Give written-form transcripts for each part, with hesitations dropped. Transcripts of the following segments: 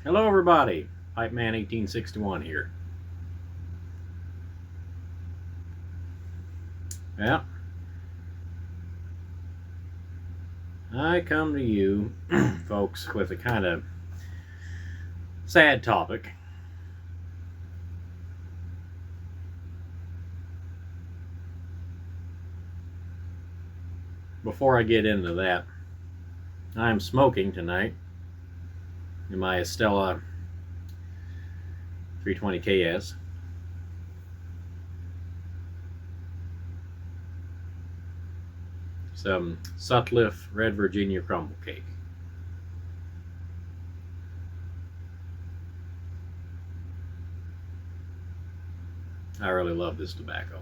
Hello everybody, Pipe Man 1861 here. Yeah, I come to you folks with a kind of sad topic. Before I get into that, I'm smoking tonight in my Estella 320 KS. Some Sutliff Red Virginia crumble cake. I really love this tobacco.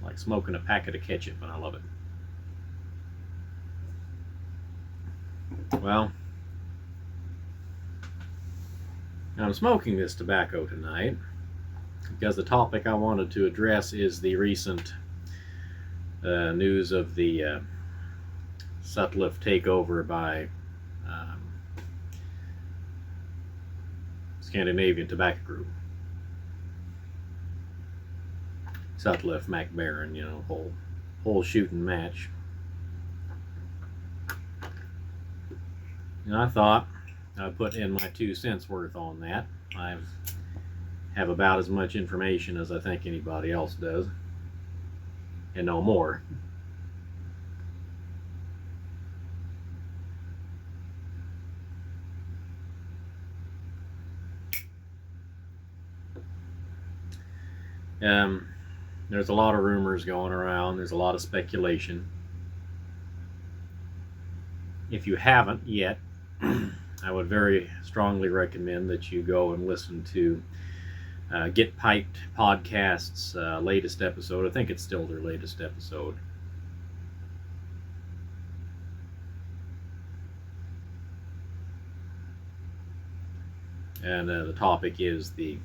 Like smoking a packet of ketchup, and I love it. Well, I'm smoking this tobacco tonight because the topic I wanted to address is the recent news of the Sutliff takeover by Scandinavian Tobacco Group. Sutliff, McBaron, whole shooting match. And I thought I'd put in my 2 cents worth on that. I have about as much information as I think anybody else does, and no more. There's a lot of rumors going around. There's a lot of speculation. If you haven't yet, I would very strongly recommend that you go and listen to Get Piped Podcast's latest episode. I think it's still their latest episode. And the topic is the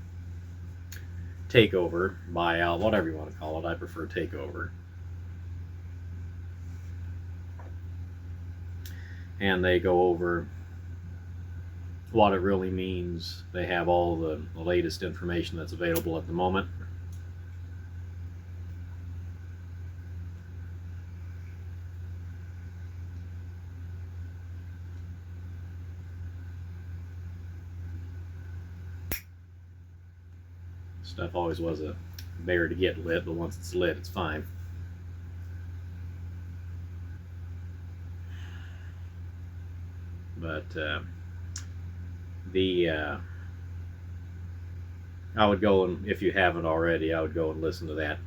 takeover, buyout, whatever you want to call it. I prefer takeover. And they go over what it really means. They have all the latest information that's available at the moment. Stuff always was a bear to get lit, but once it's lit, it's fine. But I would go, and if you haven't already, I would go and listen to that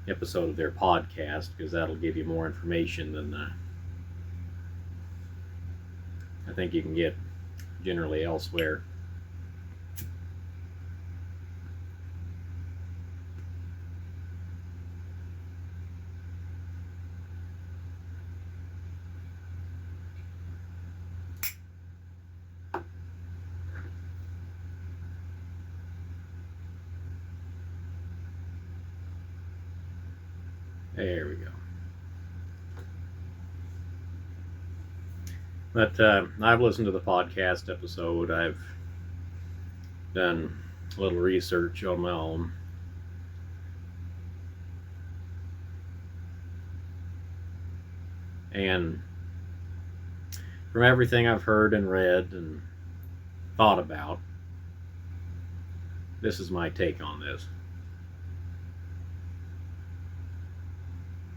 episode of their podcast, because that'll give you more information than I think you can get generally elsewhere. There we go. But I've listened to the podcast episode. I've done a little research on my own. And from everything I've heard and read and thought about, this is my take on this.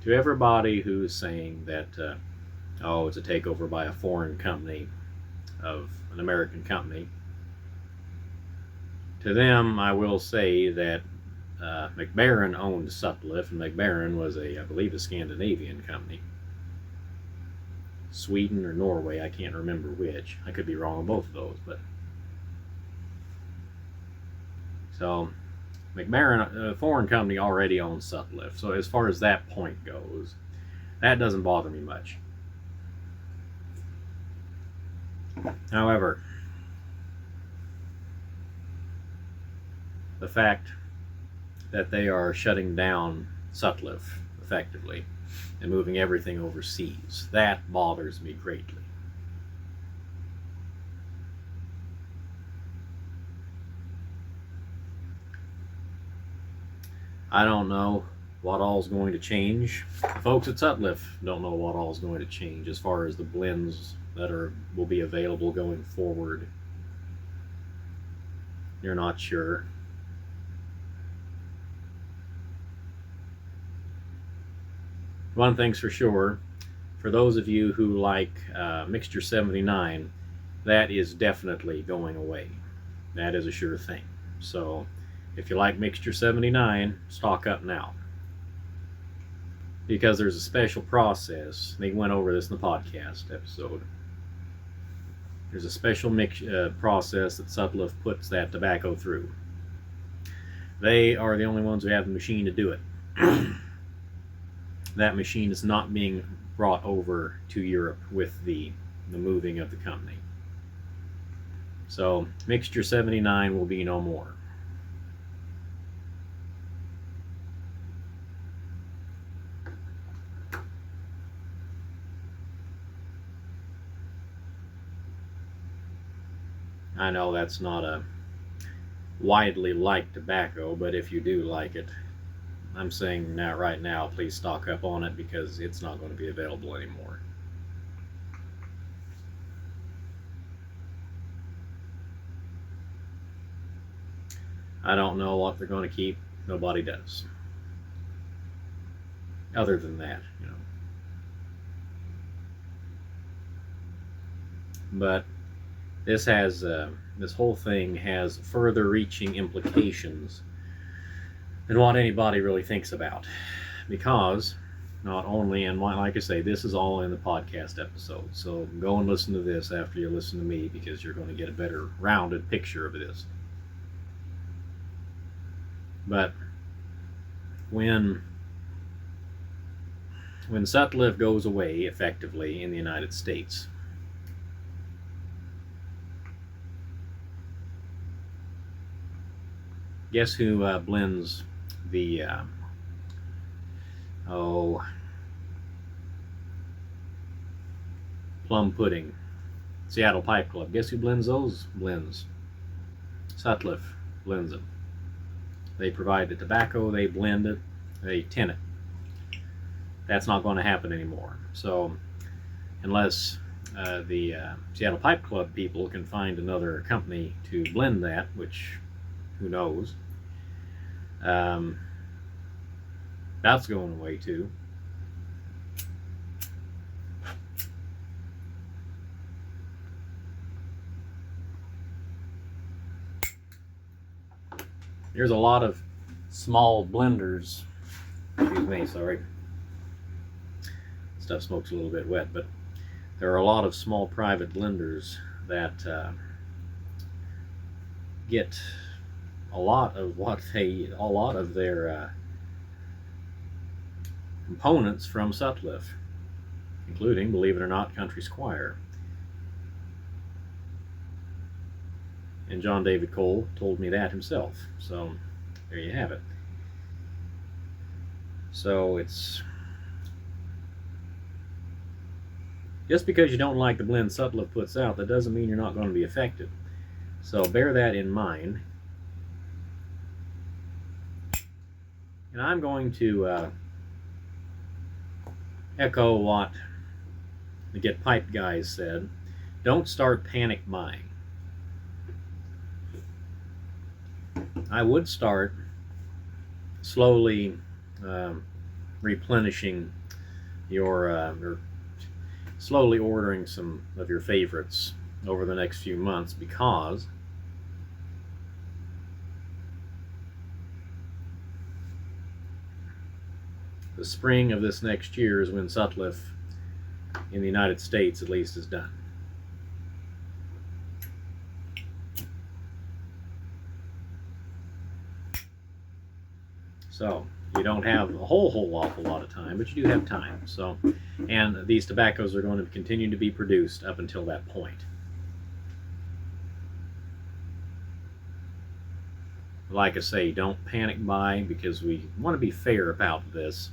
To everybody who's saying that, it's a takeover by a foreign company of an American company, to them I will say that McBaron owned Sutliff, and McBaron was I believe, a Scandinavian company. Sweden or Norway, I can't remember which. I could be wrong on both of those, but so McBaron, a foreign company, already owns Sutliff. So as far as that point goes, that doesn't bother me much. However, the fact that they are shutting down Sutliff, the effectively and moving everything overseas. That bothers me greatly. I don't know what all's going to change. The folks at Sutliff don't know what all's going to change as far as the blends that will be available going forward. You're not sure. One thing's for sure, for those of you who like Mixture 79, that is definitely going away. That is a sure thing. So if you like Mixture 79, stock up now. Because there's a special process. They went over this in the podcast episode. There's a special process that Sutliff puts that tobacco through. They are the only ones who have the machine to do it. That machine is not being brought over to Europe with the moving of the company. So Mixture 79 will be no more. I know that's not a widely liked tobacco, but if you do like it, I'm saying that right now, please stock up on it because it's not going to be available anymore. I don't know what they're going to keep. Nobody does. Other than that, you know. But this whole thing has further-reaching implications than what anybody really thinks about, because not only, and like I say, this is all in the podcast episode, so go and listen to this after you listen to me, because you're going to get a better rounded picture of this. But when Sutliff goes away effectively in the United States, guess who blends the plum pudding? Seattle Pipe Club. Guess who blends those blends? Sutliff blends them. They provide the tobacco, they blend it, they tin it. That's not going to happen anymore. So unless the Seattle Pipe Club people can find another company to blend that, which who knows, that's going away too. There's a lot of small blenders, excuse me, sorry, stuff smokes a little bit wet, but there are a lot of small private blenders that get a lot of their components from Sutliff, including, believe it or not, Country Squire. And John David Cole told me that himself. So there you have it. So it's just because you don't like the blend Sutliff puts out, that doesn't mean you're not going to be affected. So bear that in mind. And I'm going to echo what the Get Piped guys said. Don't start panic buying. I would start slowly replenishing your, or slowly ordering some of your favorites over the next few months, because the spring of this next year is when Sutliff, in the United States at least, is done. So you don't have a whole awful lot of time, but you do have time. So, and these tobaccos are going to continue to be produced up until that point. Like I say, don't panic buy, because we want to be fair about this.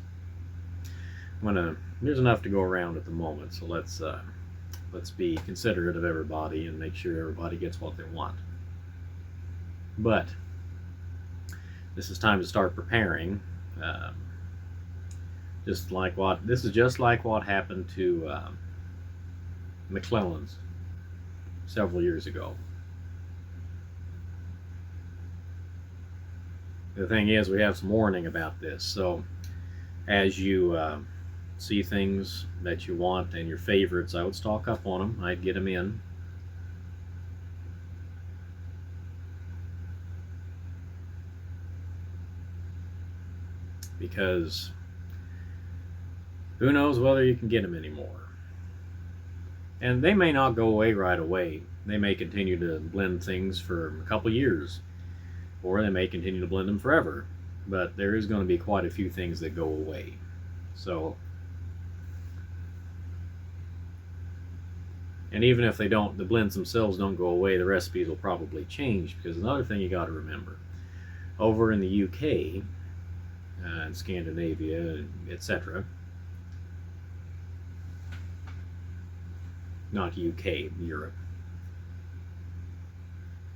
There's enough to go around at the moment, so let's be considerate of everybody and make sure everybody gets what they want. But this is time to start preparing. This is just like what happened to McClellan's several years ago. The thing is, we have some warning about this, so as you see things that you want and your favorites, I would stock up on them. I'd get them in. Because who knows whether you can get them anymore. And they may not go away right away. They may continue to blend things for a couple years, or they may continue to blend them forever. But there is going to be quite a few things that go away. So, and even if they don't, the blends themselves don't go away, the recipes will probably change. Because another thing you got to remember, over in the UK, and Scandinavia, etc. Not UK, Europe.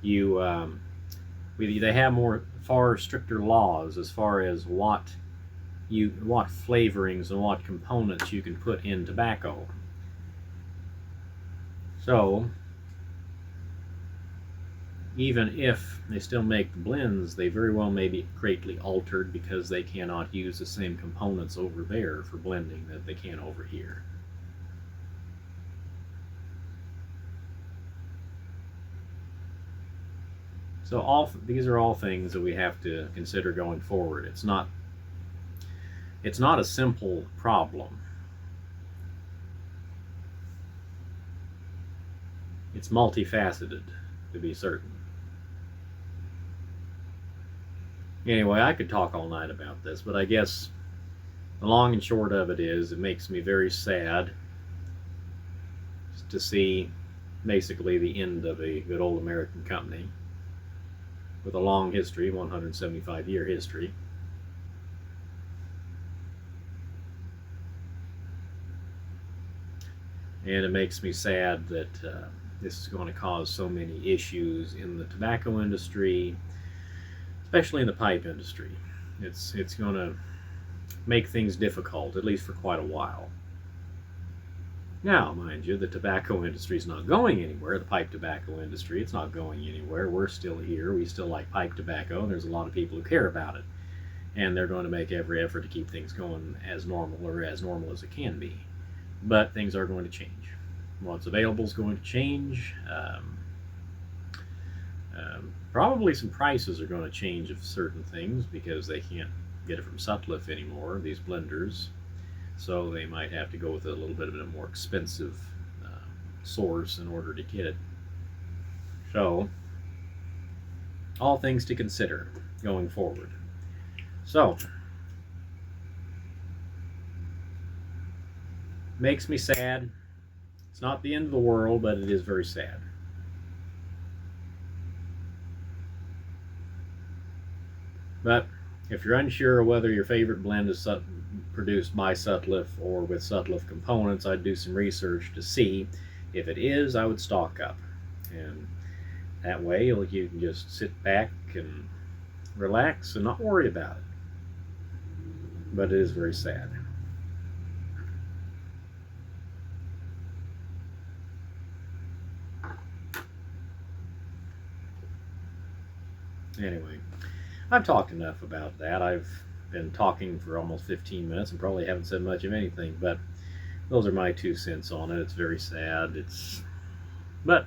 They have far stricter laws as far as what flavorings and what components you can put in tobacco. So even if they still make the blends, they very well may be greatly altered because they cannot use the same components over there for blending that they can over here. So these are all things that we have to consider going forward. It's not a simple problem. It's multifaceted, to be certain. Anyway, I could talk all night about this, but I guess the long and short of it is, it makes me very sad to see basically the end of a good old American company with a long history, 175-year history. And it makes me sad that this is going to cause so many issues in the tobacco industry, especially in the pipe industry. It's going to make things difficult, at least for quite a while. Now, mind you, the tobacco industry is not going anywhere. The pipe tobacco industry, it's not going anywhere. We're still here. We still like pipe tobacco, and there's a lot of people who care about it. And they're going to make every effort to keep things going as normal, or as normal as it can be. But things are going to change. What's available is going to change. Probably some prices are going to change of certain things because they can't get it from Sutliff anymore, these blenders. So they might have to go with a little bit of a more expensive source in order to get it. So, all things to consider going forward. So, makes me sad. It's not the end of the world, but it is very sad. But if you're unsure whether your favorite blend is produced by Sutliff or with Sutliff components, I'd do some research to see. If it is, I would stock up. And that way you can just sit back and relax and not worry about it. But it is very sad. Anyway, I've talked enough about that. I've been talking for almost 15 minutes and probably haven't said much of anything, but those are my 2 cents on it. It's very sad. But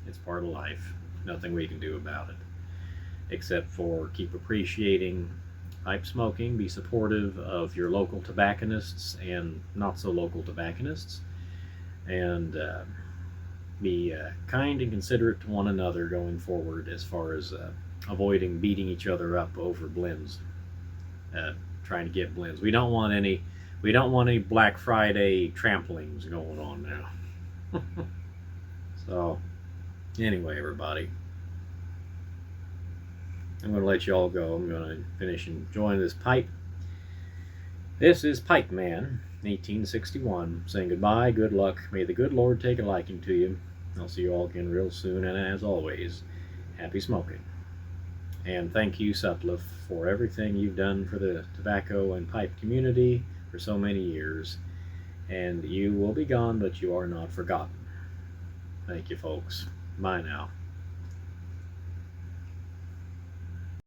it's part of life. Nothing we can do about it, except for keep appreciating pipe smoking, be supportive of your local tobacconists and not so local tobacconists, and be kind and considerate to one another going forward as far as avoiding beating each other up over blends, trying to get blends. We don't want any Black Friday tramplings going on now. So anyway, everybody, I'm going to let you all go. I'm going to finish enjoying this pipe. This is Pipe Man, 1861, saying goodbye, good luck, may the good Lord take a liking to you. I'll see you all again real soon, and as always, happy smoking. And thank you, Sutliff, for everything you've done for the tobacco and pipe community for so many years. And you will be gone, but you are not forgotten. Thank you, folks. Bye now.